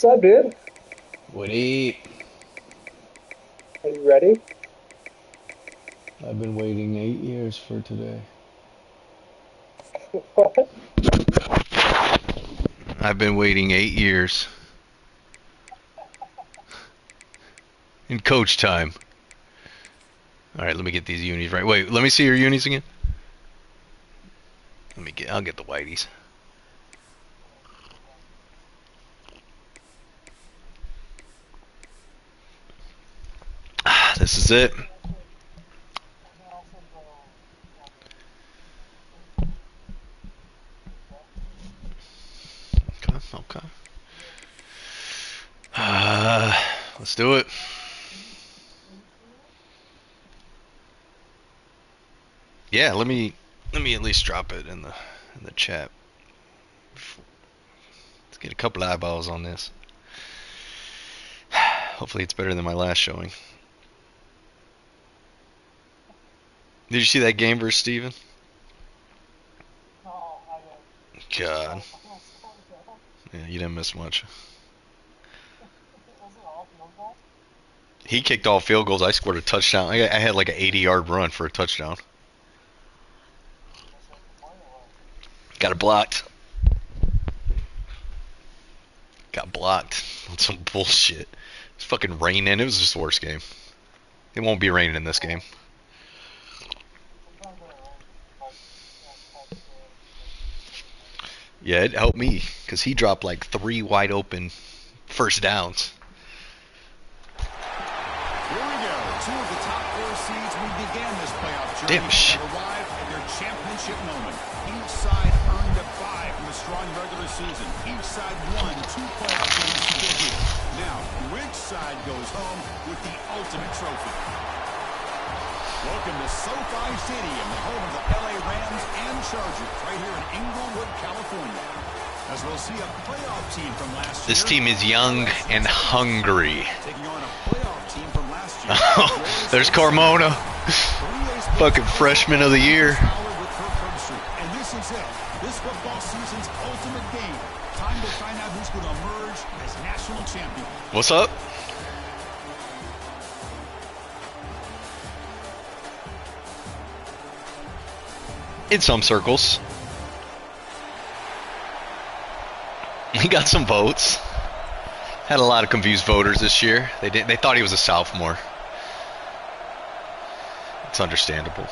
What's up, dude? What eat? Are you ready? I've been waiting 8 years for today. What? I've been waiting 8 years. In coach time. Alright, let me get these unis right. Wait, let me see your unis again. I'll get the whiteys. This is it. Okay. Let's do it. Yeah, let me at least drop it in the chat. Let's get a couple eyeballs on this. Hopefully it's better than my last showing. Did you see that game versus Steven? God. Yeah, you didn't miss much. He kicked all field goals. I scored a touchdown. I had like an 80-yard run for a touchdown. Got it blocked. Got blocked on some bullshit. It's fucking raining. It was just the worst game. It won't be raining in this game. Yeah, it helped me because he dropped like 3 wide open first downs. Here we go. 2 of the top 4 seeds we began this playoff journey Damn have arrived at their championship moment. Each side earned a bye from a strong regular season. Each side won 2 playoff games to get here. Now, which side goes home with the ultimate trophy? Welcome to SoFi Stadium, the home of the LA Rams and Chargers, right here in Inglewood, California. As we'll see a playoff team from last year. This team is young and hungry. Taking on a playoff team from last year. There's Carmona. Fucking freshman of the year. And this is it. This football season's ultimate game. Time to find out who's going to emerge as national champion. What's up? In some circles. He got some votes. Had a lot of confused voters this year. They thought he was a sophomore. It's understandable.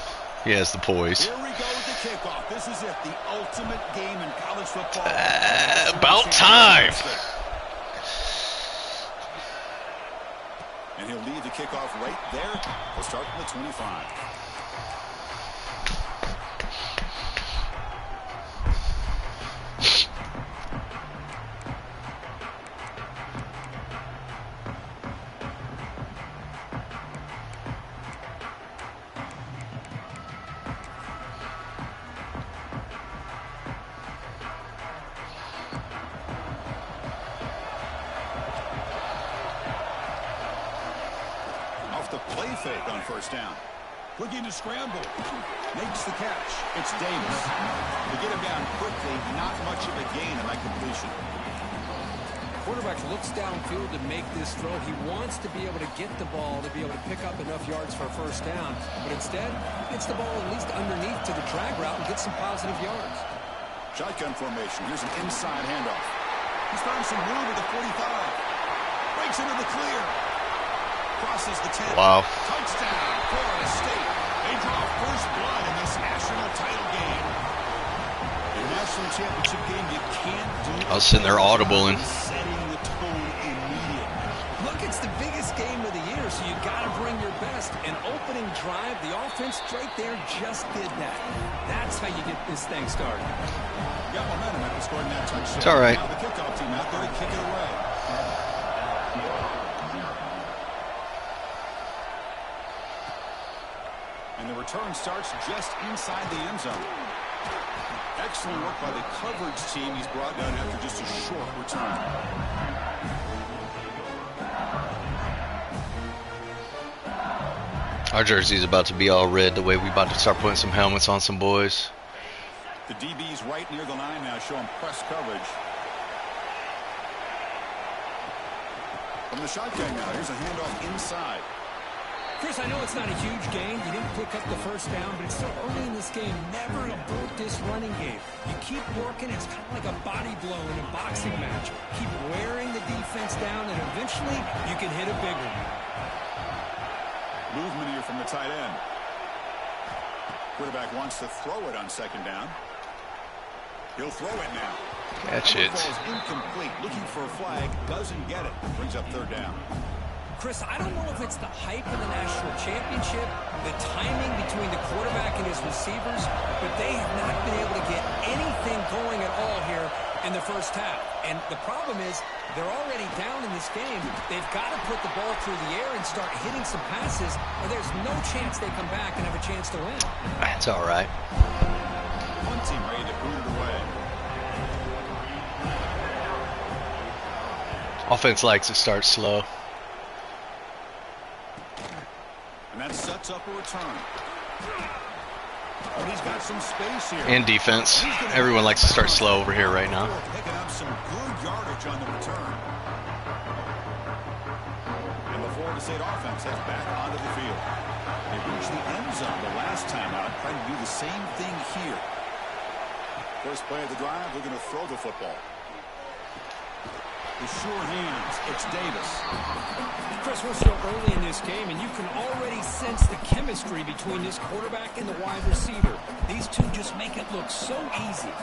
He has the poise. Here we go with the kickoff. This is it, the ultimate game in college football. About time. And he'll lead the kickoff right there. We'll start from the 25. The play fake on first down. Looking to scramble. Makes the catch. It's Davis. To get him down quickly, not much of a gain on that completion. Quarterback looks downfield to make this throw. He wants to be able to get the ball to be able to pick up enough yards for a first down. But instead, he gets the ball at least underneath to the drag route and gets some positive yards. Shotgun formation. Here's an inside handoff. He's found some room at the 45. Breaks into the clear. Crosses the 10. Wow. Touchdown, Florida State. They draw first blood in this national title game. The national championship game, you can't do. I was sitting there audibling. Setting the tone immediately. Look, it's the biggest game of the year, so you got to bring your best. An opening drive, the offense right there just did that. That's how you get this thing started. Got momentum after scoring that touchdown. It's all right. Now the kickoff team out there to kick it away. And the return starts just inside the end zone. Excellent work by the coverage team. He's brought down after just a short return. Our jersey's about to be all red the way we about to start putting some helmets on some boys. The DB's right near the line now, showing press coverage. From the shotgun now, here's a handoff inside. Chris, I know it's not a huge gain. You didn't pick up the first down, but it's still early in this game. Never abort this running game. You keep working. It's kind of like a body blow in a boxing match. Keep wearing the defense down, and eventually you can hit a big one. Movement here from the tight end. Quarterback wants to throw it on second down. He'll throw it now. Catch it. Ball's incomplete. Looking for a flag. Doesn't get it. Brings up third down. Chris, I don't know if it's the hype of the national championship, the timing between the quarterback and his receivers, but they have not been able to get anything going at all here in the first half. And the problem is they're already down in this game. They've got to put the ball through the air and start hitting some passes, or there's no chance they come back and have a chance to win. That's all right. One team ready to boot it away. Offense likes to start slow. And that sets up a return. But he's got some space here. And defense. Everyone likes to start slow over here right now. Picking up some good yardage on the return. And the Florida State offense heads back onto the field. They reached the end zone the last time out. Trying to do the same thing here. First play of the drive, they're going to throw the football. The sure hands, it's Davis. Chris, we're so early in this game, and you can already sense the chemistry between this quarterback and the wide receiver. These two just make it look so easy.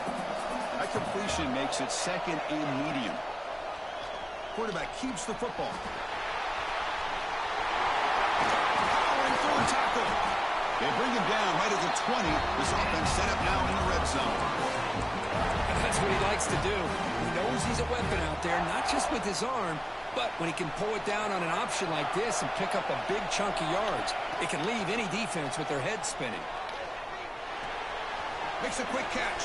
That completion makes it second and medium. Quarterback keeps the football. Powering through a tackle. They bring him down right at the 20. This offense set up now in the red zone. That's what he likes to do. He knows he's a weapon out there, not just with his arm, but when he can pull it down on an option like this and pick up a big chunk of yards, it can leave any defense with their head spinning. Makes a quick catch.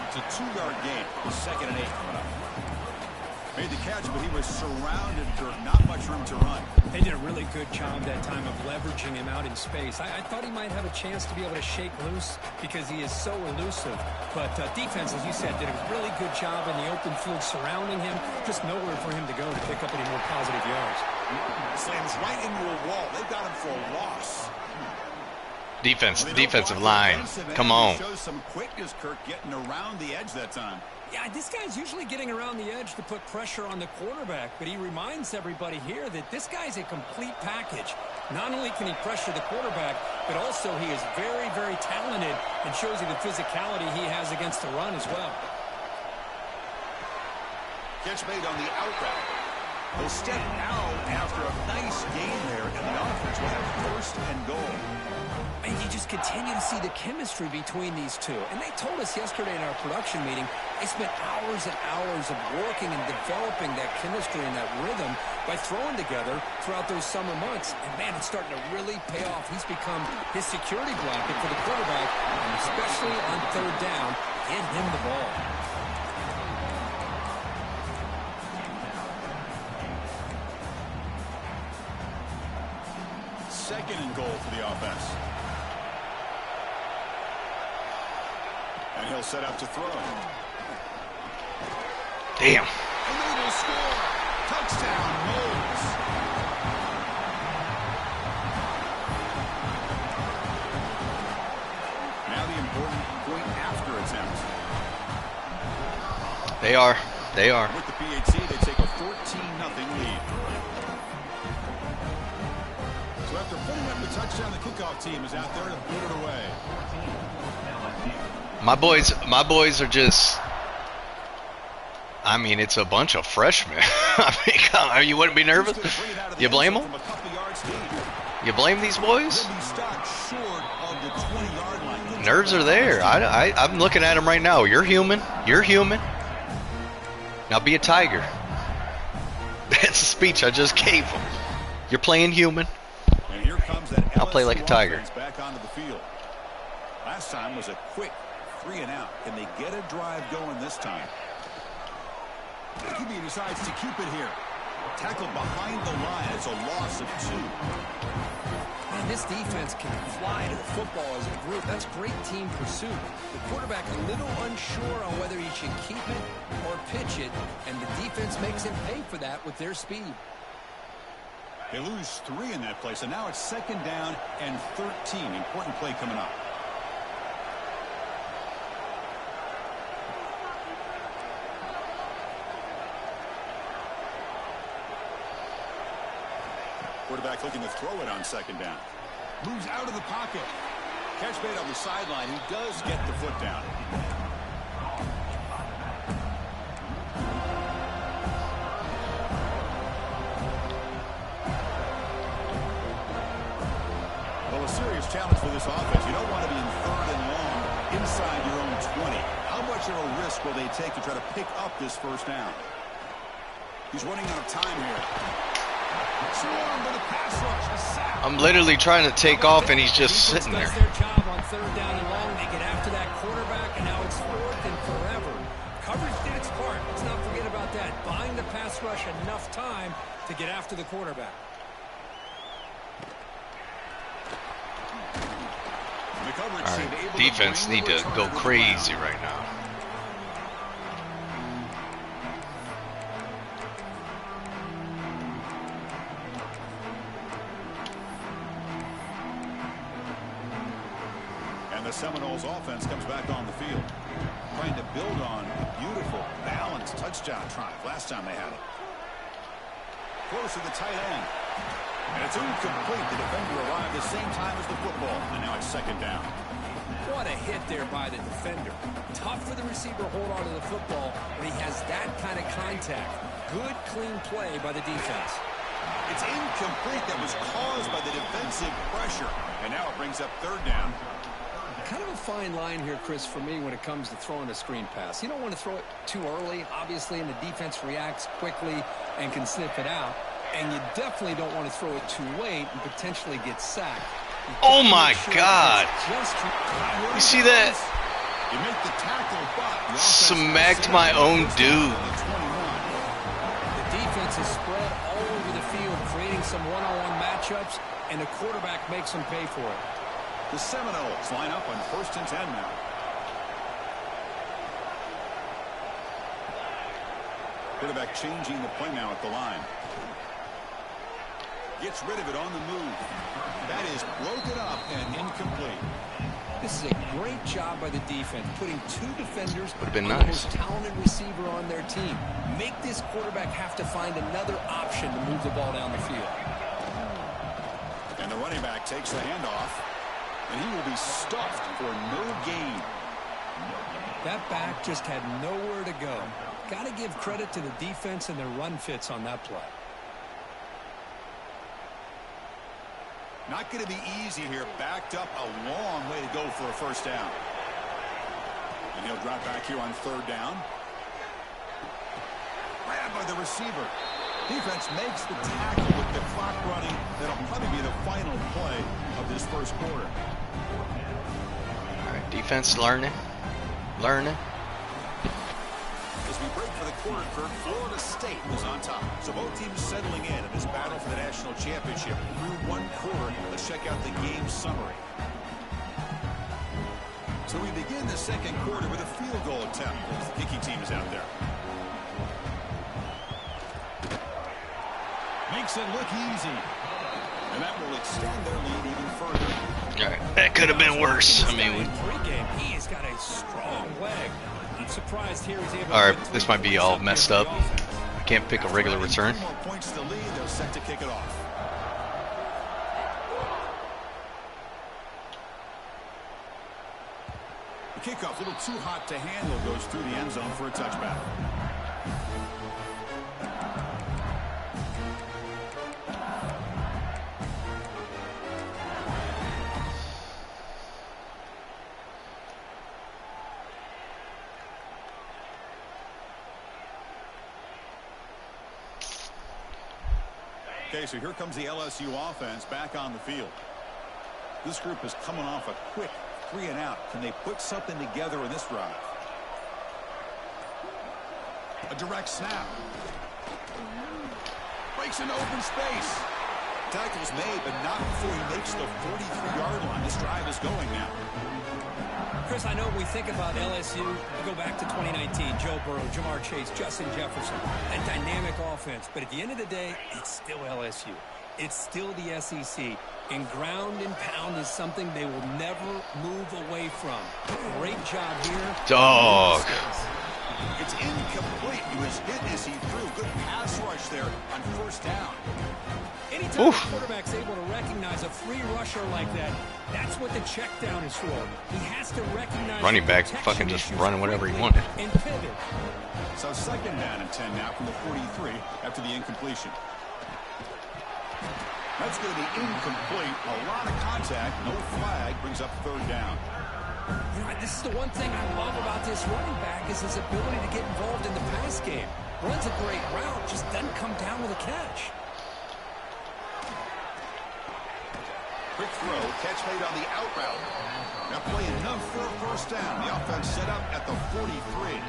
It's a 2-yard gain. Second and 8 coming up. Made the catch, but he was surrounded. There's not much room to run. They did a really good job that time of leveraging him out in space. I thought he might have a chance to be able to shake loose because he is so elusive. But defense, as you said, did a really good job in the open field surrounding him. Just nowhere for him to go to pick up any more positive yards. Slams right into a wall. They've got him for a loss. Defense, defensive line. Come on. Shows some quickness, Kirk, getting around the edge that time. Yeah, this guy's usually getting around the edge to put pressure on the quarterback, but he reminds everybody here that this guy's a complete package. Not only can he pressure the quarterback, but also he is very, very talented and shows you the physicality he has against the run as well. Catch made on the out route. He'll step out after a nice gain there, and the offense will have first and goal. And you just continue to see the chemistry between these two. And they told us yesterday in our production meeting, they spent hours and hours of working and developing that chemistry and that rhythm by throwing together throughout those summer months. And, man, it's starting to really pay off. He's become his security blanket for the quarterback, and especially on third down, get him the ball. Second and goal for the offense. And he'll set up to throw. Damn. And they will score. Touchdown, Moles. Now the important point after attempt. They are. They are. With the PHC, they take a 14-0 lead. So after putting up the touchdown, the kickoff team is out there to boot it away. My boys are just, I mean, it's a bunch of freshmen. I mean, come on, you wouldn't be nervous? You blame them? You blame these boys? Nerves are there. I'm looking at them right now. You're human. You're human. Now be a tiger. That's the speech I just gave them. You're playing human. And here comes that I'll play like a tiger. Back onto the field. Last time was a quick 3-and-out. Can they get a drive going this time? QB decides to keep it here. Tackled behind the line. It's a loss of 2. Man, this defense can fly to the football as a group. That's great team pursuit. The quarterback a little unsure on whether he should keep it or pitch it, and the defense makes him pay for that with their speed. They lose 3 in that play, so now it's 2nd down and 13. Important play coming up. Quarterback looking to throw it on 2nd down. Moves out of the pocket. Catch made on the sideline. He does get the foot down. Well, a serious challenge for this offense. You don't want to be in 3rd and long inside your own 20. How much of a risk will they take to try to pick up this 1st down? He's running out of time here. I'm literally trying to take off, and he's just sitting there. Their job on 3rd down and long. They get after that quarterback, and now it's 4th and forever. Coverage did its part. Let's not forget about that. Buying the pass rush enough time to get after the quarterback. All right, defense need to go crazy right now. The Seminoles offense comes back on the field, trying to build on a beautiful, balanced touchdown drive last time they had it. Close to the tight end. And it's incomplete. The defender arrived the same time as the football, and now it's 2nd down. What a hit there by the defender. Tough for the receiver to hold on to the football when he has that kind of contact. Good, clean play by the defense. It's incomplete. That was caused by the defensive pressure, and now it brings up 3rd down. Kind of a fine line here, Chris, for me when it comes to throwing a screen pass. You don't want to throw it too early, obviously, and the defense reacts quickly and can sniff it out. And you definitely don't want to throw it too late and potentially get sacked. Oh, my God. You see that? You make the tackle, but smacked my own dude. The defense is spread all over the field, creating some one-on-one matchups, and the quarterback makes them pay for it. The Seminoles line up on 1st and 10 now. Quarterback changing the play now at the line. Gets rid of it on the move. That is broken up and incomplete. This is a great job by the defense, putting 2 defenders on the most talented receiver on their team. Make this quarterback have to find another option to move the ball down the field. And the running back takes the handoff. And he will be stuffed for no gain. That back just had nowhere to go. Got to give credit to the defense and their run fits on that play. Not going to be easy here. Backed up a long way to go for a 1st down. And he'll drop back here on 3rd down. Grabbed by the receiver. Defense makes the tackle with the clock running. That'll probably be the final play of this 1st quarter. All right, defense learning. As we break for the quarter, Kirk, Florida State is on top. So both teams settling in this battle for the national championship. Through 1 quarter, let's check out the game summary. So we begin the 2nd quarter with a field goal attempt as the kicking team is out there. Makes it look easy. And that will extend their lead even further. All right, that could have been worse. I mean, he has got a strong leg. I'm surprised here he's able. All right, this might be all messed up. I can't pick a regular return. 3 more points to lead. They're set to kick it off. The kickoff, a little too hot to handle, goes through the end zone for a touchback. Okay, so here comes the LSU offense back on the field. This group is coming off a quick 3-and-out. Can they put something together in this drive? A direct snap. Breaks into open space. Tackle's made, but not before he makes the 43-yard line. This drive is going now. Chris, I know when we think about LSU, we go back to 2019, Joe Burrow, Jamar Chase, Justin Jefferson, a dynamic offense. But at the end of the day, it's still LSU. It's still the SEC. And ground and pound is something they will never move away from. Great job here. Dog. It's incomplete. He was hit as he threw. Good pass rush there on first down. Anytime the quarterback's able to recognize a free rusher like that, that's what the check down is for. He has to recognize running back fucking just running whatever he wanted. And pivot. So second down and 10 now from the 43 after the incompletion. That's going to be incomplete. A lot of contact. No flag. Brings up third down. You know, this is the one thing I love about this running back is his ability to get involved in the pass game. Runs a great route, just doesn't come down with a catch. Quick throw, catch made on the out route. Now play enough for a first down. The offense set up at the 43.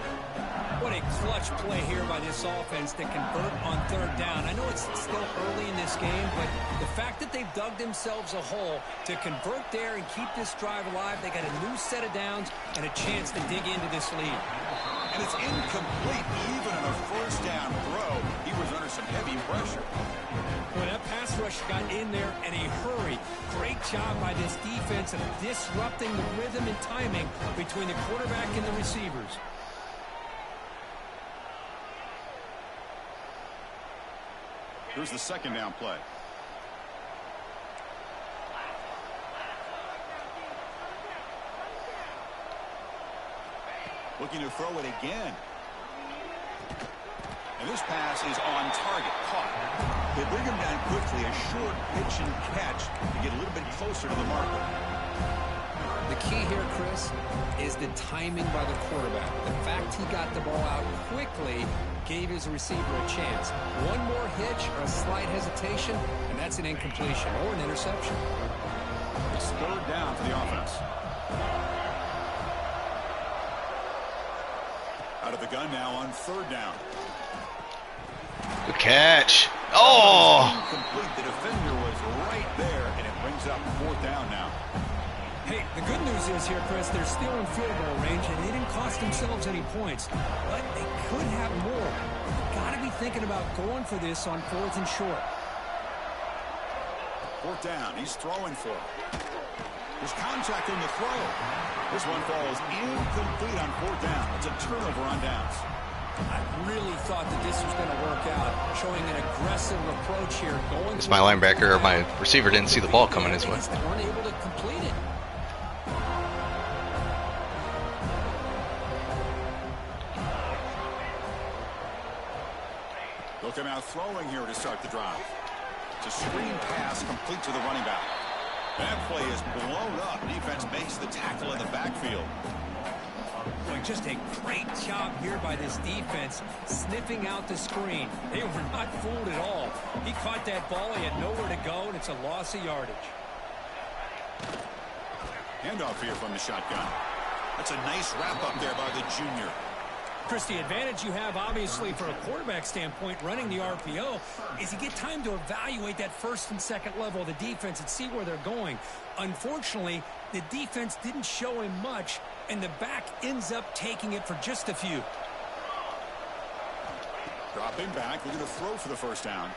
What a clutch play here by this offense to convert on third down. I know it's still early in this game, but the fact that they've dug themselves a hole to convert there and keep this drive alive, they got a new set of downs and a chance to dig into this lead. And it's incomplete even on a first down throw. He was under some heavy pressure. When that pass rush got in there in a hurry, great job by this defense of disrupting the rhythm and timing between the quarterback and the receivers. Here's the second down play. Looking to throw it again. And this pass is on target. Caught. They bring him down quickly. A short pitch and catch to get a little bit closer to the marker. The key here, Chris, is the timing by the quarterback. The fact he got the ball out quickly gave his receiver a chance. One more hitch or a slight hesitation, and that's an incompletion or an interception. It's third down for the offense. Out of the gun now on third down. Good catch. Oh! Incomplete. The defender was right there, and it brings up fourth down now. Hey, the good news is here, Chris, they're still in field goal range, and they didn't cost themselves any points. But they could have more. You've got to be thinking about going for this on fourth and short. Fourth down. He's throwing for it. There's contact on the throw. This one falls incomplete on fourth down. It's a turnover on downs. I really thought that this was going to work out, showing an aggressive approach here. It's my linebacker or my receiver didn't see the ball coming his way. They weren't able to complete it. They'll come out throwing here to start the drive. It's a screen pass complete to the running back. That play is blown up. Defense makes the tackle in the backfield. Boy, just a great job here by this defense, sniffing out the screen. They were not fooled at all. He caught that ball. He had nowhere to go, and it's a loss of yardage. Handoff here from the shotgun. That's a nice wrap-up there by the junior. Chris, the advantage you have, obviously, for a quarterback standpoint, running the RPO, is you get time to evaluate that first and second level of the defense and see where they're going. Unfortunately, the defense didn't show him much, and the back ends up taking it for just a few. Dropping back, looking to throw for the first down.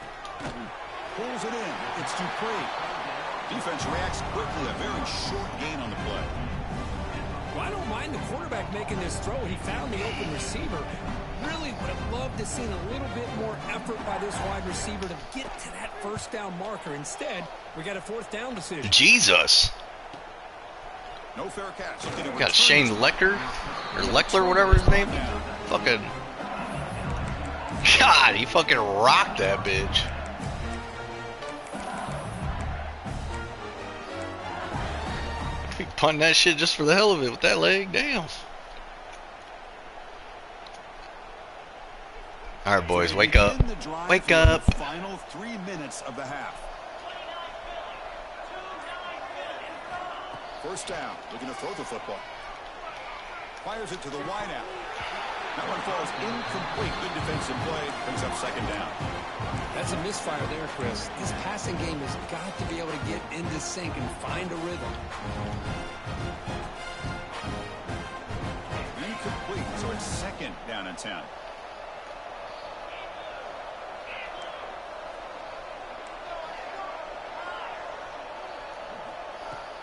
Pulls it in. It's Dupree. Defense reacts quickly. A very short gain on the play. Well, I don't mind the quarterback making this throw. He found the open receiver. Really would have loved to seen a little bit more effort by this wide receiver to get to that first down marker. Instead, we got a fourth down decision. Jesus. No fair catch. Got Shane Lecker or Leckler, whatever his name. Fucking God, he fucking rocked that bitch. He punting that shit just for the hell of it with that leg. Damn. All right, boys, wake up. Wake up. Final 3 minutes of the half. First down, looking to throw the football. Fires it to the wideout. That one falls incomplete. Good defensive play. Brings up second down. That's a misfire there, Chris. This passing game has got to be able to get into sync and find a rhythm. Incomplete, so it's second down and 10.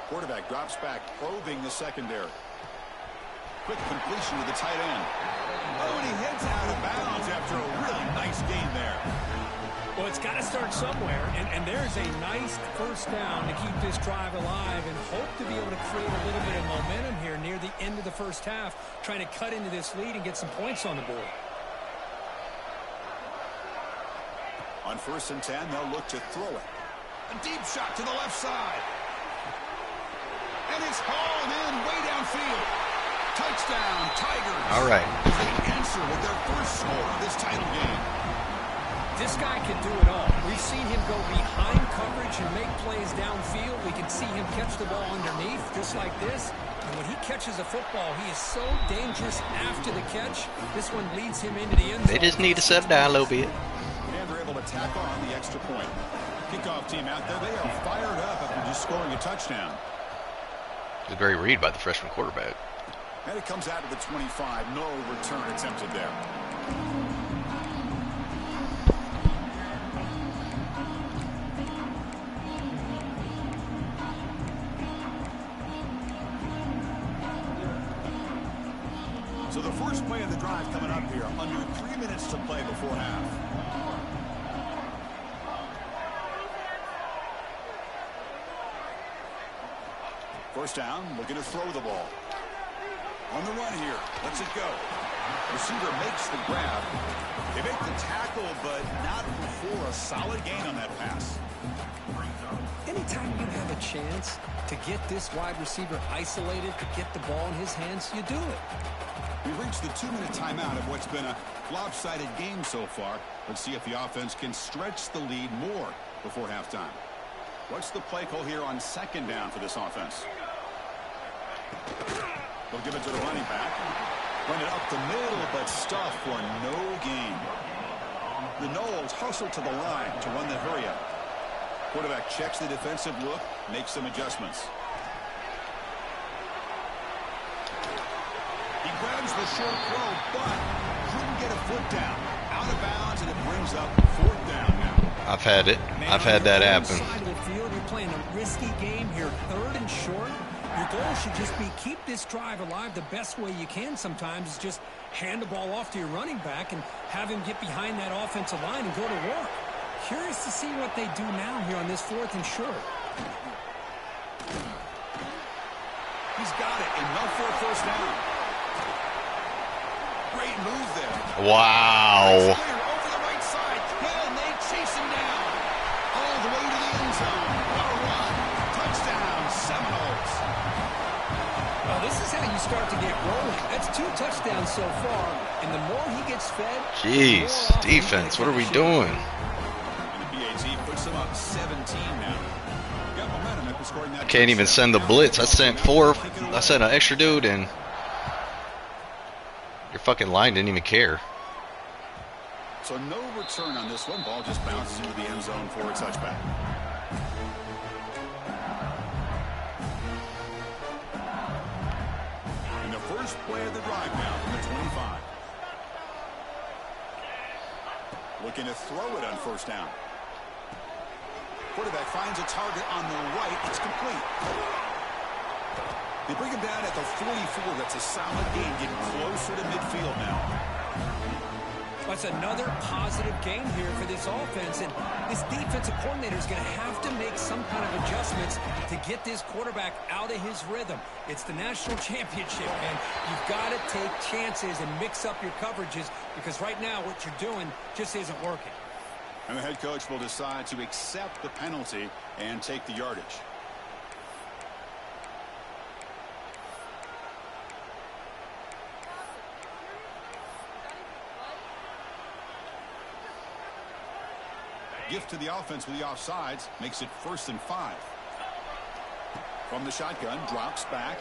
Quarterback drops back, probing the secondary. Quick completion to the tight end. Oh, and he heads out of bounds after a really nice gain there. Well, it's got to start somewhere, and there's a nice first down to keep this drive alive and hope to be able to create a little bit of momentum here near the end of the first half, trying to cut into this lead and get some points on the board. On 1st and 10, they'll look to throw it. A deep shot to the left side. And it's hauled in way downfield. Touchdown, Tigers. All right. They answer with their first score of this title game. This guy can do it all. We've seen him go behind coverage and make plays downfield. We can see him catch the ball underneath, just like this. And when he catches a football, he is so dangerous after the catch. This one leads him into the end zone. They just need to settle down a little bit. And they're able to tack on the extra point. Kickoff team out there, they are fired up after just scoring a touchdown. It's a great read by the freshman quarterback. And it comes out to the 25. No return attempted there. So the first play of the drive coming up here. Under 3 minutes to play before half. First down, looking to throw the ball. On the run here, lets it go. Receiver makes the grab. They make the tackle, but not before a solid gain on that pass. Anytime you have a chance to get this wide receiver isolated, to get the ball in his hands, you do it. We've reached the 2-minute timeout of what's been a lopsided game so far. Let's see if the offense can stretch the lead more before halftime. What's the play call here on 2nd down for this offense? They'll give it to the running back. Run it up the middle, but stuff for no gain. The Noles hustle to the line to run the hurry-up. Quarterback checks the defensive look, makes some adjustments. He grabs the short throw, but couldn't get a foot down. Out of bounds, and it brings up 4th down now. I've had it. I've had that happen. Side of the field, you're playing a risky game here, 3rd and short. Your goal should just be keep this drive alive. The best way you can sometimes is just hand the ball off to your running back and have him get behind that offensive line and go to work. Curious to see what they do now here on this 4th and short. He's got it, enough for a first down. Great move there. Wow. Over the right side, and they chase him down. All the way to the end zone. What a run. Touchdown, Seminoles. Well, this is how you start to get rolling. That's 2 touchdowns so far, and the more he gets fed, Jeez, defense, what are we doing? And the BAT puts them up 17 now. Got momentum after scoring that. I can't even send the blitz. I sent an extra dude, and your fucking line didn't even care. So no return on this one. Ball just bounces into the end zone for a touchback. And the first play of the drive now from the 25. Looking to throw it on 1st down. Quarterback finds a target on the right. It's complete. They bring him down at the 44. That's a solid gain, getting closer to midfield now. That's another positive gain here for this offense, and this defensive coordinator is going to have to make some kind of adjustments to get this quarterback out of his rhythm. It's the national championship, man. You've got to take chances and mix up your coverages, because right now what you're doing just isn't working. And the head coach will decide to accept the penalty and take the yardage. Gift to the offense with the offsides makes it 1st and 5. From the shotgun, drops back.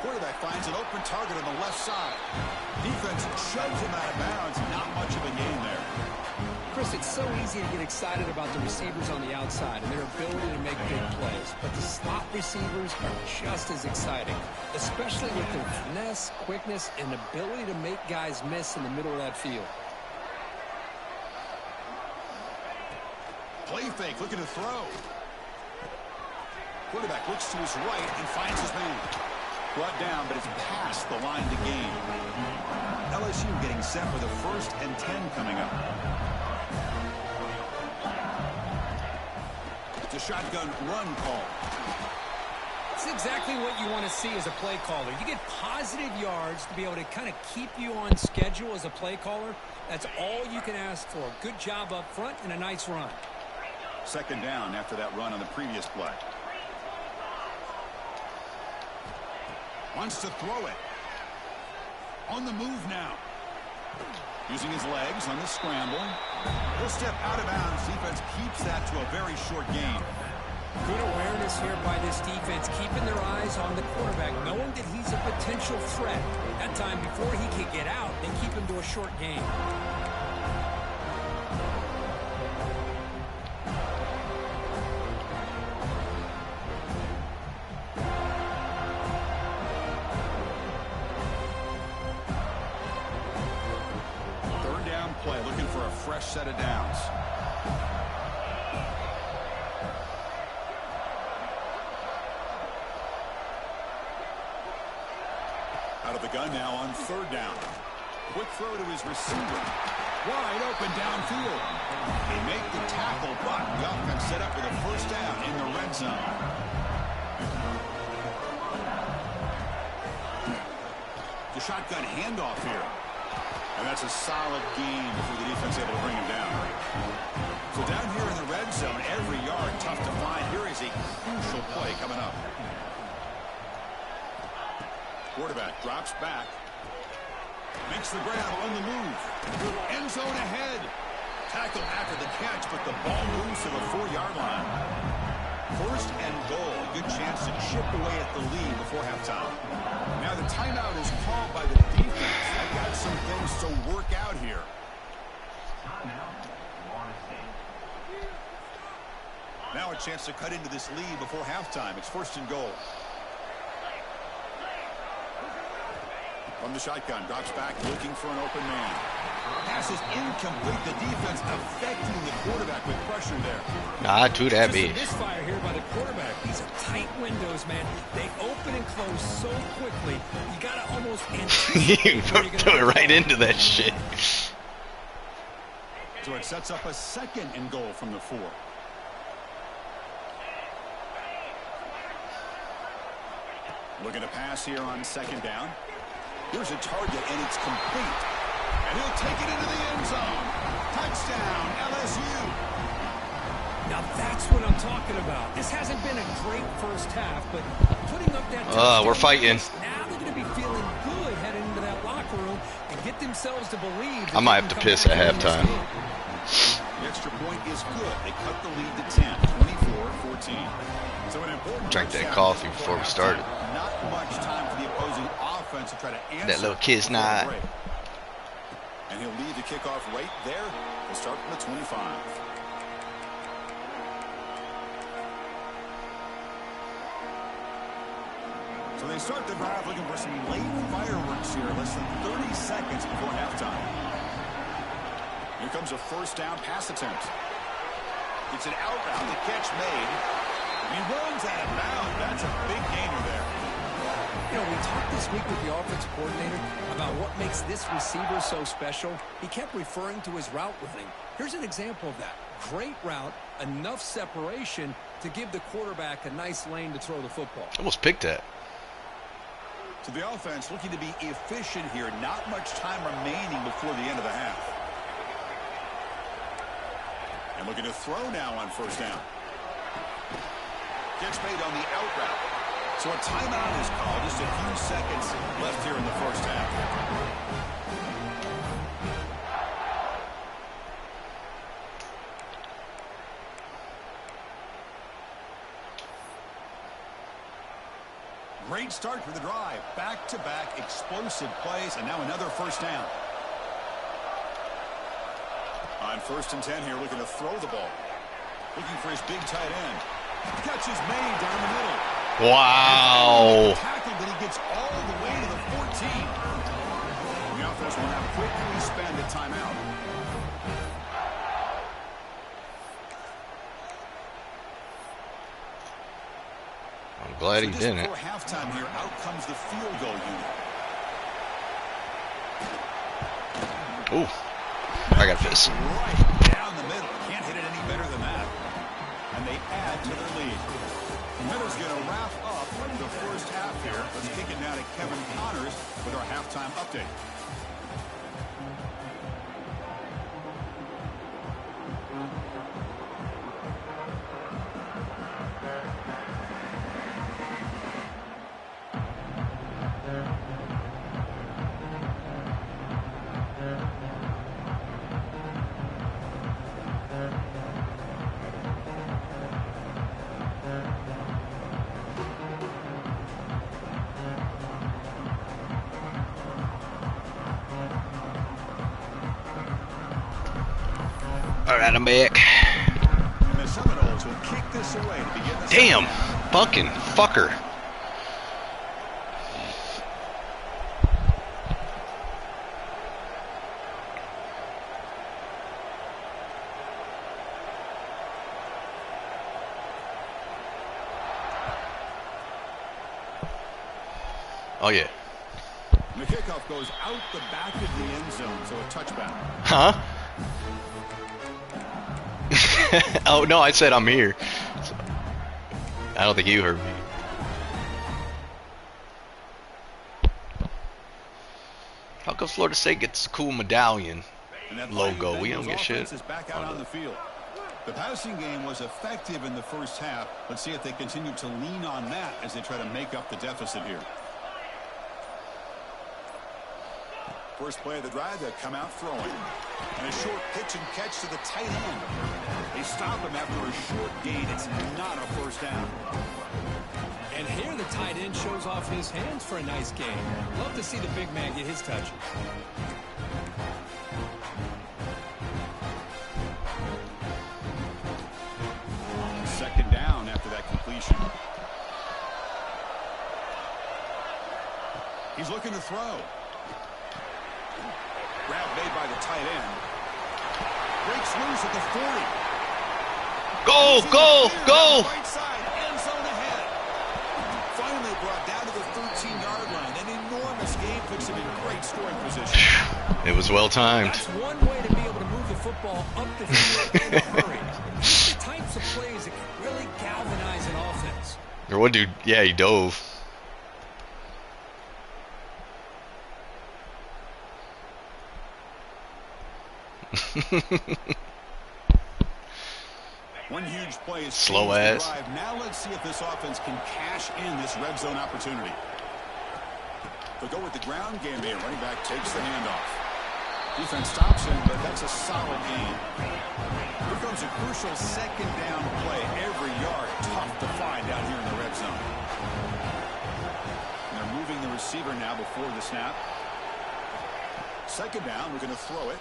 Quarterback finds an open target on the left side. Defense shoves him out of bounds. Not Bruce, it's so easy to get excited about the receivers on the outside and their ability to make big plays. But the slot receivers are just as exciting, especially with their finesse, quickness, and ability to make guys miss in the middle of that field. Play fake, looking to throw. Quarterback looks to his right and finds his man. Brought down, but it's past the line to gain. LSU getting set for the 1st and 10 coming up. It's a shotgun run call. It's exactly what you want to see as a play caller. You get positive yards to be able to kind of keep you on schedule as a play caller. That's all you can ask for. Good job up front and a nice run. 2nd down after that run on the previous play. Wants to throw it. On the move now. Using his legs on the scramble. He'll step out of bounds. Defense keeps that to a very short gain. Good awareness here by this defense, keeping their eyes on the quarterback, knowing that he's a potential threat. That time, before he can get out, they keep him to a short gain. Fresh set of downs. Out of the gun now on 3rd down. Quick throw to his receiver. Wide open downfield. They make the tackle, but the offense set up with a 1st down in the red zone. The shotgun handoff here. And that's a solid gain before the defense able to bring him down. So down here in the red zone, every yard tough to find. Here is a crucial play coming up. Quarterback drops back. Makes the grab on the move. End zone ahead. Tackle after the catch, but the ball moves to the 4-yard line. 1st and goal. A good chance to chip away at the lead before halftime. Now the timeout is called by the defense. They've got some things to work out here. Now a chance to cut into this lead before halftime. It's 1st and goal. From the shotgun, drops back, looking for an open man. Pass is incomplete. The defense affecting the quarterback with pressure there. Nah, too that be. Misfire here by the quarterback. These are tight windows, man. They open and close so quickly. You gotta almost You throw it right into that shit. So it sets up a 2nd and goal from the 4. Looking to pass here on 2nd down. Here's a target, and it's complete. And he'll take it into the end zone. Touchdown, LSU. Now that's what I'm talking about. This hasn't been a great 1st half, but putting up that we're fighting. Now they're going to be feeling good heading into that locker room and get themselves to believe. I might have to piss at halftime. The extra point is good. They cut the lead to 10, 24-14. So an important Drank that coffee before we started. Not much time for the opposing offense to try to answer that little kid's not. And he'll lead the kickoff right there. We'll start from the 25. So they start the drive looking for some late fireworks here. Less than 30 seconds before halftime. Here comes a 1st down pass attempt. It's an out route. The catch made. He runs out of bounds. That's a big gainer there. You know, we talked this week with the offensive coordinator about what makes this receiver so special. He kept referring to his route running. Here's an example of that. Great route, enough separation to give the quarterback a nice lane to throw the football. Almost picked that. So the offense looking to be efficient here. Not much time remaining before the end of the half. And looking to throw now on 1st down. Gets made on the out route. So a timeout is called. Just a few seconds left here in the 1st half. Great start for the drive. Back-to-back explosive plays, and now another 1st down. On 1st and 10 here, looking to throw the ball. Looking for his big tight end. Catch is made down the middle. Wow. Tackle, but he gets all the way to the 14. The offense will now quickly spend a timeout. I'm glad he didn't. Before halftime here, out comes the field goal unit. Ooh, I got this. Right down the middle. Can't hit it any better than that. And they add to their lead. Miller's going to wrap up the first half here. Let's kick it now to Kevin Connors with our halftime update. All right, I'm back. And the Seminoles will kick this away to begin the Damn, fucking fucker. Oh yeah. The kickoff goes out the back of the end zone, so a touchback. Huh? Oh no, I said I'm here. I don't think you heard me. How come Florida State gets a cool medallion logo? We don't get shit. Is back out on the field. The passing game was effective in the first half. Let's see if they continue to lean on that as they try to make up the deficit here. First play of the drive, they come out throwing. And a short pitch and catch to the tight end. They stop him after a short gain. It's not a first down. And here the tight end shows off his hands for a nice game. Love to see the big man get his touches. Second down after that completion. He's looking to throw. Grab made by the tight end. Breaks loose at the 40. Go, go, go! Right side, end zone ahead. Finally brought down to the 13-yard line. An enormous gain puts him in great scoring position. It was well timed. That's one way to be able to move the football up the field in a hurry. These are the types of plays that can really galvanize an offense. Or what dude? Yeah, he dove. One huge play is slow ass. Now let's see if this offense can cash in this red zone opportunity. They'll go with the ground game here. Running back takes the handoff. Defense stops him, but that's a solid gain. Here comes a crucial second down play. Every yard tough to find down here in the red zone. And they're moving the receiver now before the snap. Second down, we're going to throw it.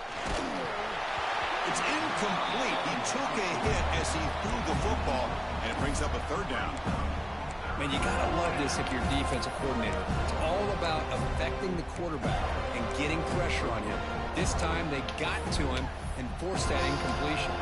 It's incomplete. He took a hit as he threw the football, and it brings up a third down. Man, you got to love this if you're defensive coordinator. It's all about affecting the quarterback and getting pressure on him. This time they got to him and forced that incompletion.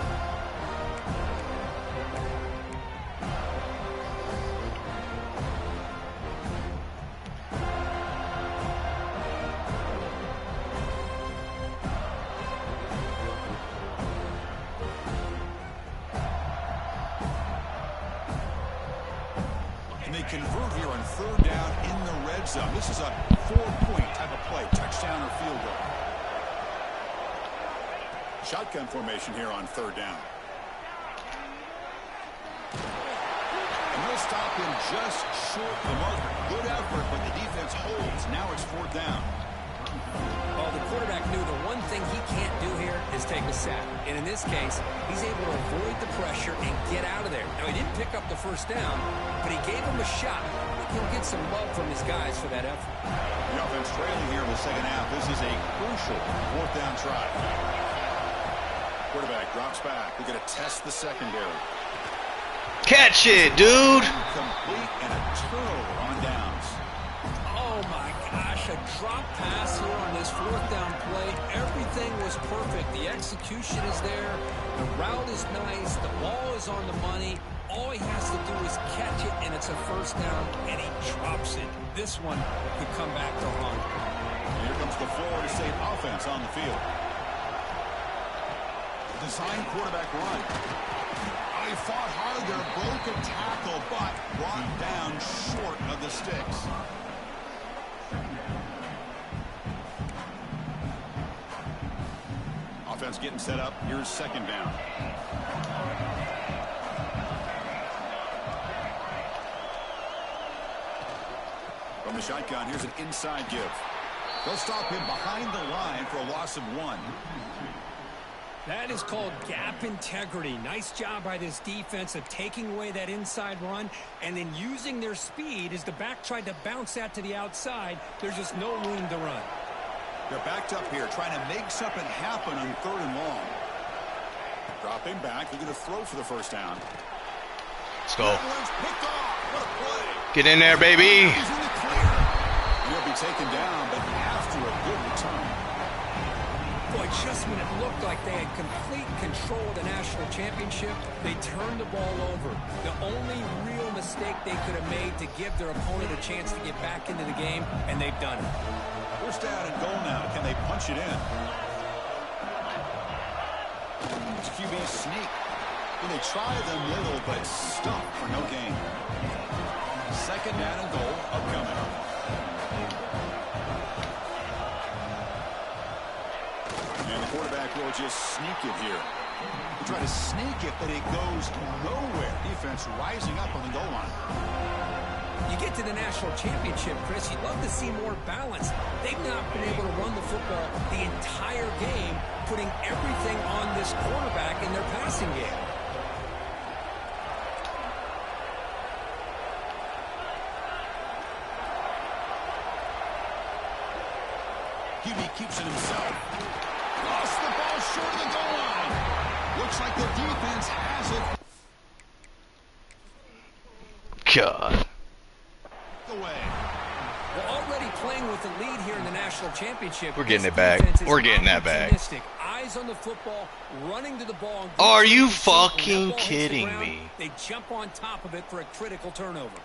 Convert here on third down in the red zone. This is a 4-point type of play, touchdown or field goal. Shotgun formation here on third down. And they'll stop him just short of the marker. Good effort, but the defense holds. Now it's fourth down. Well, the quarterback knew the one thing he can't do here is take a sack. And in this case, he's able to avoid the pressure and get out of there. Now, he didn't pick up the first down, but he gave him a shot. I think he'll get some love from his guys for that effort. The offense trailing here in the second half. This is a crucial fourth down try. Quarterback drops back. We're going to test the secondary. Catch it, dude. Complete and a turnover on downs. Oh my gosh, a drop pass here on this fourth down play. Everything was perfect. The execution is there. The route is nice. The ball is on the money. All he has to do is catch it, and it's a first down, and he drops it. This one could come back to haunt. Here comes the Florida State offense on the field. Design quarterback run. He fought hard there, broke a tackle, but brought down short of the sticks. Offense getting set up. Here's second down. From the shotgun, here's an inside give. They'll stop him behind the line for a loss of 1. That is called gap integrity. Nice job by this defense of taking away that inside run and then using their speed as the back tried to bounce that to the outside. There's just no room to run. They're backed up here trying to make something happen on 3rd and long. Dropping back. They're going to throw for the first down. Let's go. Picked off. What a play. Get in there, baby. He's in the clear. He'll be taken down, but after a good return. Boy, just when it looked like they had complete control of the national championship, they turned the ball over. The only real mistake they could have made to give their opponent a chance to get back into the game, and they've done it. First down and goal now. Can they punch it in? It's QB sneak. Well, they try them little, but stuck for no gain. Second down and goal upcoming. And the quarterback will just sneak it here. They try to sneak it, but it goes nowhere. Defense rising up on the goal line. You get to the national championship, Chris, you'd love to see more balance. They've not been able to run the football the entire game, putting everything on this quarterback in their passing game. QB keeps it himself. Lost the ball short of the goal line. Looks like the defense has it. God. Away. They're already playing with the lead here in the national championship. We're getting This it back. defense is We're getting that back. opportunistic. Eyes on the football, running to the ball. And Are you when that ball fucking hits the kidding ground, me? They jump on top of it for a critical turnover.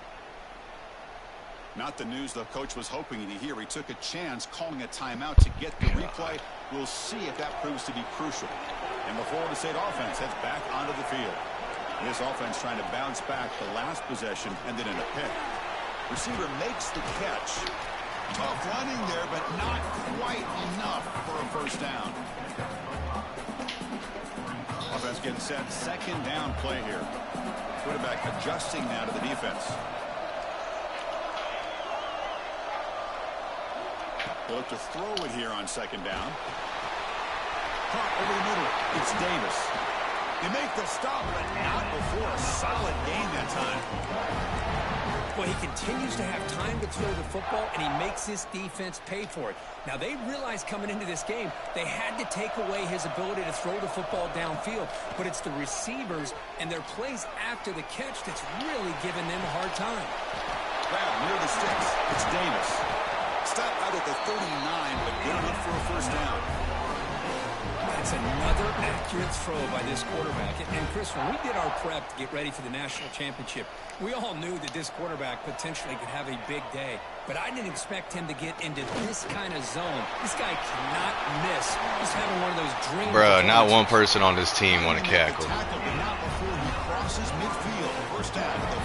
Not the news the coach was hoping to hear. He took a chance calling a timeout to get the replay. We'll see if that proves to be crucial. And the Florida State offense heads back onto the field. This offense trying to bounce back the last possession and then in a pick. Receiver makes the catch. Tough running there, but not quite enough for a first down. Offense getting set. Second down play here. Quarterback adjusting now to the defense. They'll look to throw it here on second down. Caught over the middle. It's Davis. They make the stop, but not before a solid gain that time. Well, he continues to have time to throw the football, and he makes his defense pay for it. Now, they realized coming into this game they had to take away his ability to throw the football downfield, but it's the receivers and their plays after the catch that's really giving them a hard time. Grab near the sticks. It's Davis. Stop out at the 39, but good enough for a first down. That's another accurate throw by this quarterback. And Chris, when we did our prep to get ready for the national championship, we all knew that this quarterback potentially could have a big day. But I didn't expect him to get into this kind of zone. This guy cannot miss. He's having one of those dream. Bruh, not one person on this team want to cackle. Tackle, but not before he crosses midfield. First down at the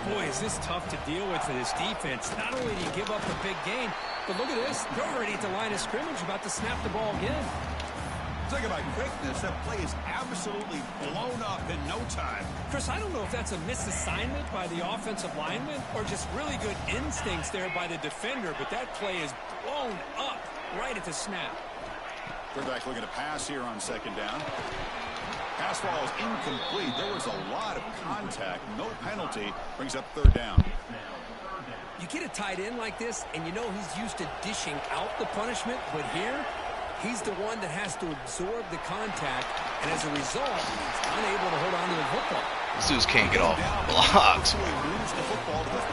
44. Boy, is this tough to deal with for this defense. Not only do you give up a big gain, but look at this. They're already at the line of scrimmage about to snap the ball again. Talk about quickness. That play is absolutely blown up in no time. Chris, I don't know if that's a misassignment by the offensive lineman or just really good instincts there by the defender, but that play is blown up right at the snap. Quarterback looking to pass here on second down. Pass ball is incomplete. There was a lot of contact. No penalty. Brings up third down. You get a tight end like this, and you know he's used to dishing out the punishment, but here, He's the one that has to absorb the contact, and as a result, he's unable to hold on to the football. These dudes can't get off blocks. So he moves the football to the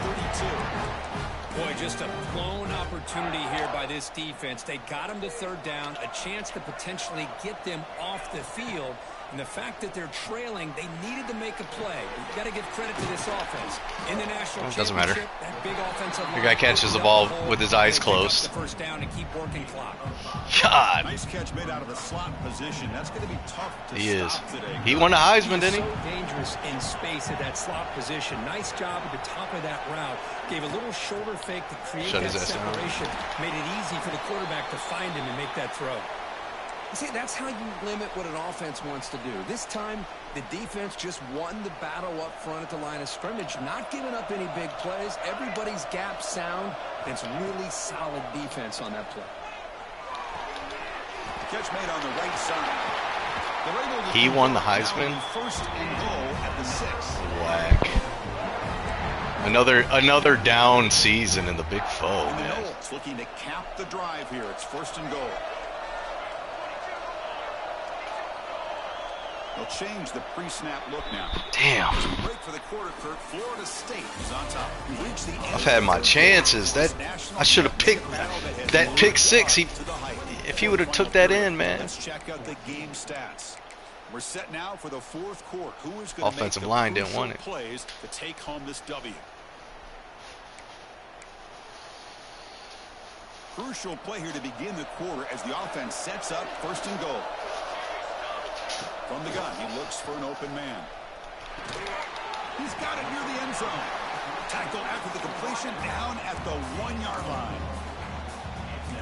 32. Boy, just a blown opportunity here by this defense. They got him to third down, a chance to potentially get them off the field. And the fact that they're trailing, they needed to make a play. You've got to give credit to this offense. In the national Doesn't matter. championship, that big offensive line, The guy catches the ball with his eyes closed. The first down and keep working clock. God, Nice catch made out of the slot position. That's going to be tough to he is. stop today. He won the Heisman, He's didn't he? so dangerous in space at that slot position. Nice job at the top of that route. Gave a little shoulder fake to create Shut that his ass down. separation. Made it easy for the quarterback to find him and make that throw. See, that's how you limit what an offense wants to do. This time, the defense just won the battle up front at the line of scrimmage, not giving up any big plays. Everybody's gap sound. It's really solid defense on that play. Catch made on the right side. They're able to He won the Heisman? First and goal at the 6. Whack. Another down season in the Big Foe, And the man. Knowles looking to cap the drive here. It's first and goal. They'll change the pre-snap look now. Damn. Break for the quarter, Kurt. Florida State is on top. We reach the end I've had my chances. That I should have picked that pick six. If he would have took that in, man. Let's check out the game stats. We're set now for the fourth quarter. Who is going to Offensive make the line didn't crucial want it. plays to take home this W? Crucial play here to begin the quarter as the offense sets up first and goal. From the gun, he looks for an open man. He's got it near the end zone. Tackle after the completion down at the 1-yard line.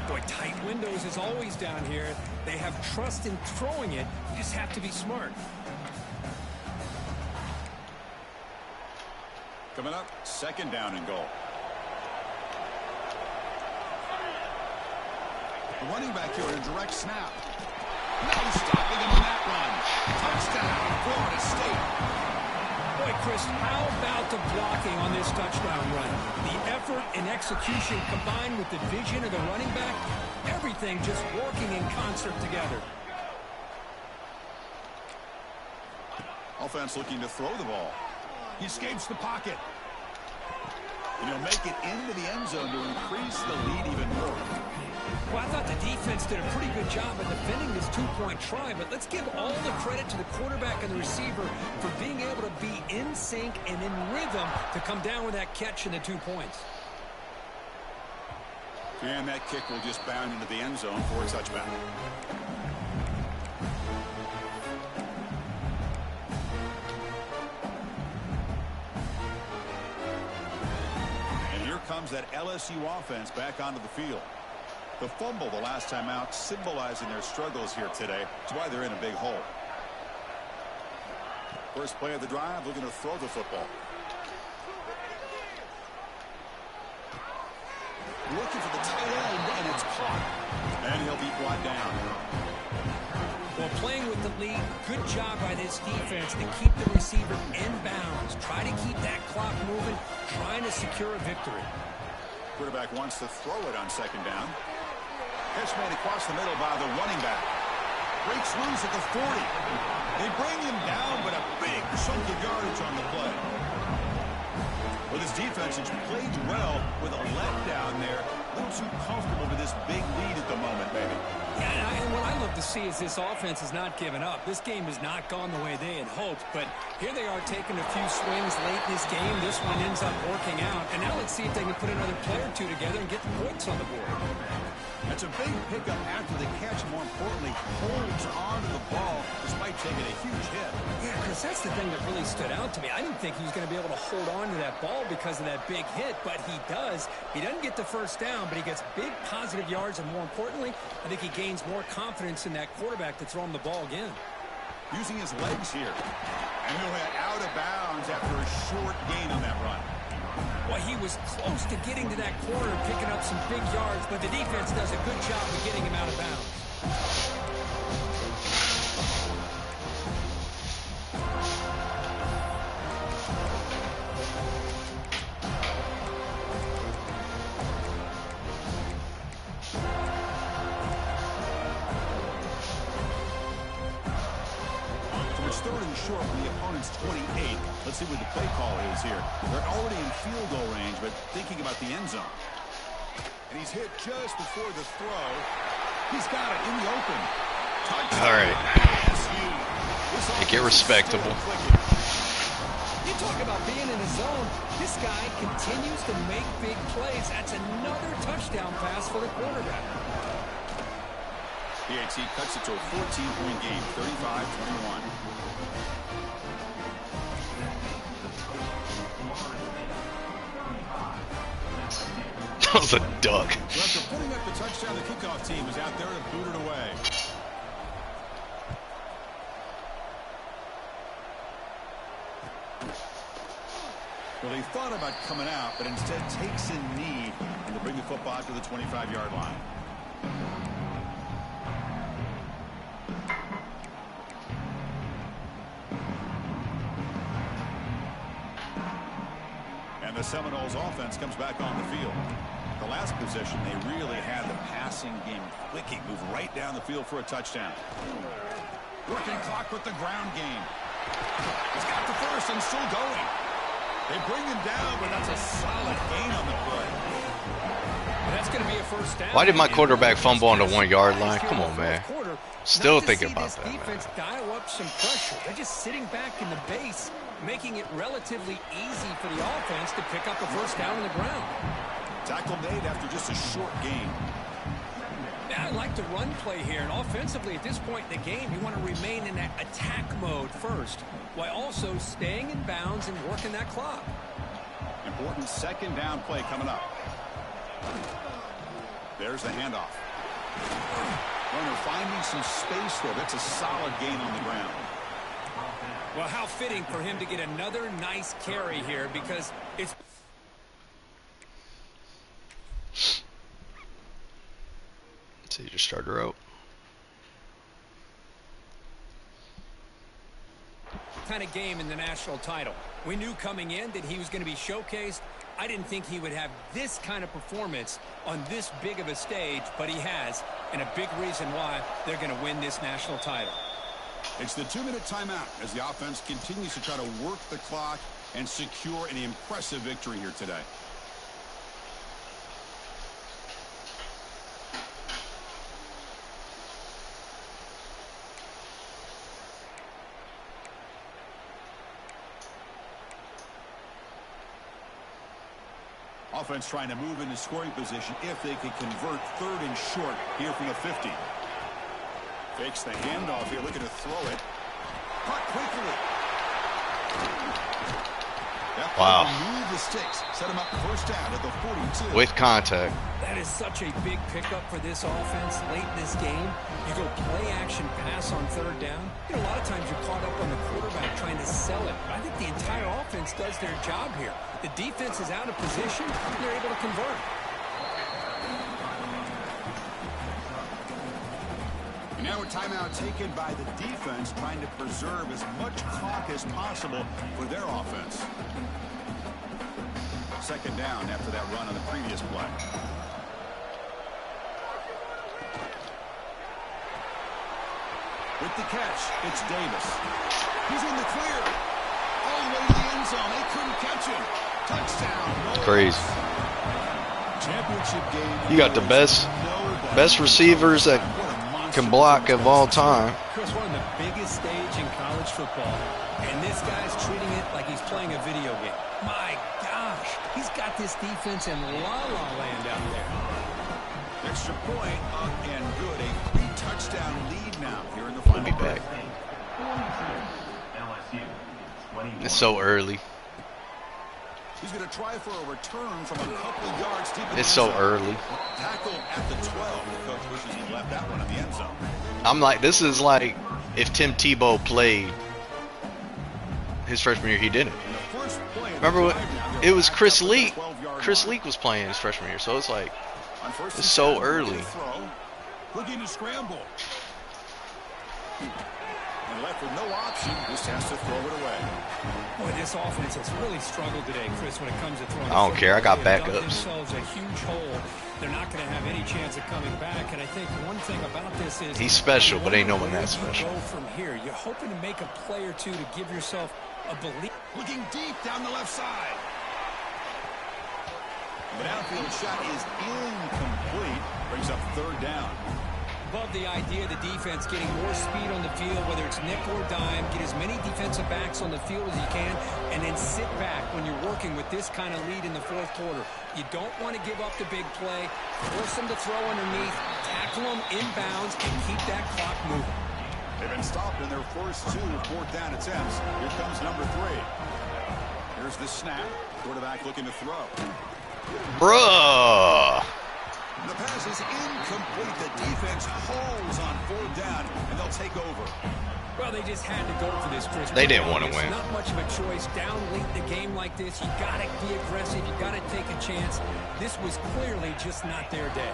Boy, tight windows is always down here. They have trust in throwing it. You just have to be smart. Coming up, second down and goal. The running back here in a direct snap. No stopping him on that run. Touchdown, Florida State. Boy, Chris, how about the blocking on this touchdown run? The effort and execution combined with the vision of the running back, everything just working in concert together. Offense looking to throw the ball. He escapes the pocket. And he'll make it into the end zone to increase the lead even more. Well, I thought the defense did a pretty good job of defending this two-point try, but let's give all the credit to the quarterback and the receiver for being able to be in sync and in rhythm to come down with that catch and the 2 points. And that kick will just bound into the end zone for a touchback. And here comes that LSU offense back onto the field. The fumble the last time out symbolizing their struggles here today. That's why they're in a big hole. First play of the drive, looking to throw the football. Looking for the tight end, and it's caught. And he'll be brought down. Well, playing with the lead, good job by this defense to keep the receiver in bounds. Try to keep that clock moving, trying to secure a victory. Quarterback wants to throw it on second down. Catch made across the middle by the running back. Breaks loose at the 40. They bring him down, but a big chunk of yardage on the play. Well, this defense has played well with a letdown there. A little too comfortable with this big lead at the moment, maybe. Yeah, and what I love to see is this offense has not given up. This game has not gone the way they had hoped, but here they are taking a few swings late in this game. This one ends up working out, and now let's see if they can put another play or two together and get the points on the board. That's a big pickup after the catch. More importantly, holds onto the ball despite taking a huge hit. Yeah, Chris, that's the thing that really stood out to me. I didn't think he was going to be able to hold on to that ball because of that big hit, but he does. He doesn't get the first down, but he gets big positive yards, and more importantly, I think he gains more confidence in that quarterback to throw him the ball again. Using his legs here. And he'll head out of bounds after a short gain on that run. Well, he was close to getting to that corner and picking up some big yards, but the defense does a good job of getting him out of bounds. It's 3rd and short from the opponent's 28. Let's see what the play call is here. They're already in field goal range, but thinking about the end zone. And he's hit just before the throw. He's got it in the open. Touchdown. All right. LSU. Make it respectable. You talk about being in the zone. This guy continues to make big plays. That's another touchdown pass for the quarterback. PAT cuts it to a 14-point game, 35-21. That was a duck. So after putting up the touchdown, the kickoff team is out there to boot it away. Well, he thought about coming out, but instead takes a knee and to bring the football to the 25-yard line. And the Seminoles offense comes back on the field. The last possession, they really had the passing game clicking, move right down the field for a touchdown. Working clock with the ground game. He's got the first and still going. They bring him down, but that's a solid gain on the play. That's going to be a first down. Why did my quarterback fumble on the 1-yard line? Come on, man. Still thinking about that, defense man. dial up some pressure. They're just sitting back in the base, making it relatively easy for the offense to pick up a first down on the ground. Tackle made after just a short gain. I like the run play here, and offensively at this point in the game, you want to remain in that attack mode first, while also staying in bounds and working that clock. Important second down play coming up. There's the handoff. Runner finding some space there. That's a solid gain on the ground. Well, how fitting for him to get another nice carry here, because it's... So you just start her out. Kind of game in the national title. We knew coming in that he was going to be showcased. I didn't think he would have this kind of performance on this big of a stage, but he has, and a big reason why they're going to win this national title. It's the 2-minute timeout as the offense continues to try to work the clock and secure an impressive victory here today. Offense trying to move into scoring position if they can convert 3rd and short here from the 50. Fakes the handoff here, looking to throw it. Caught quickly. Wow. Move the sticks. Set him up first down at the 42. With contact. That is such a big pickup for this offense late in this game. You go play action pass on 3rd down. You know, a lot of times you're caught up on the quarterback trying to sell it. But I think the entire offense does their job here. The defense is out of position, and they're able to convert. And now a timeout taken by the defense, trying to preserve as much clock as possible for their offense. Second down after that run on the previous play. With the catch, it's Davis. He's in the clear. All the way to the end zone. They couldn't catch him. Touchdown. Crazy. Championship game. You got the best receivers that can block of all time. Chris, we're on the biggest stage in college football, and this guy's treating it like he's playing a video game. My gosh, he's got this defense in la-la land out there. Extra point up and good. A 3-touchdown lead now here in the final. We'll be back. It's so early. He's going to try for a return from a couple of yards deep. It's so early. Tackle at the 12. The coach wishes he left that one in the end zone. I'm like, this is like if Tim Tebow played his freshman year, he didn't. Remember what? It was Chris Leak. Chris Leak was playing his freshman year, so it's like, it's so early. Looking to scramble. And left with no option, just has to throw it away. Boy, this offense has really struggled today, Chris, when it comes to throwing. I don't care. I got They've dug backups. themselves a huge hole. They're not going to have any chance of coming back. And I think one thing about this is He's special, but ain't no one where that do you special. Go from here. You're hoping to make a play or two to give yourself a belief. Looking deep down the left side. The downfield shot is incomplete. Brings up third down. Love the idea of the defense getting more speed on the field, whether it's nickel or dime, get as many defensive backs on the field as you can, and then sit back when you're working with this kind of lead in the fourth quarter. You don't want to give up the big play, force them to throw underneath, tackle them inbounds, and keep that clock moving. They've been stopped in their first 2 fourth down attempts. Here comes number 3. Here's the snap. Quarterback looking to throw. Bruh. The pass is incomplete. The defense holds on fourth down, and they'll take over. Well, they just had to go for this, Chris. They didn't want to win. Not much of a choice. Down late in the game like this, you got to be aggressive. You got to take a chance. This was clearly just not their day.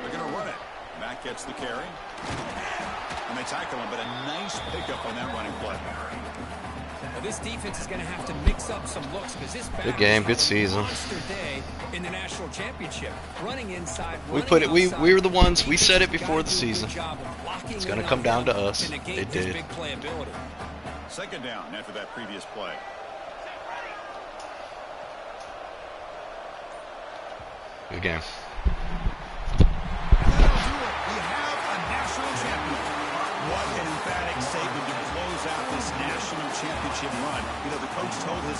They're going to run it. Matt gets the carry. And they tackle him, but a nice pickup on that running play. Well, this defense is going to have to mix up some looks because this Good game, good season. monster day in the national championship. Running inside, We put it. We were the ones. We said it before the season. It's going to come down to us. It did. Big playability. Second down after that previous play. Good game. That'll do it. We have a national champion. What an emphatic statement to close out this national championship run. You know, the coach told his guys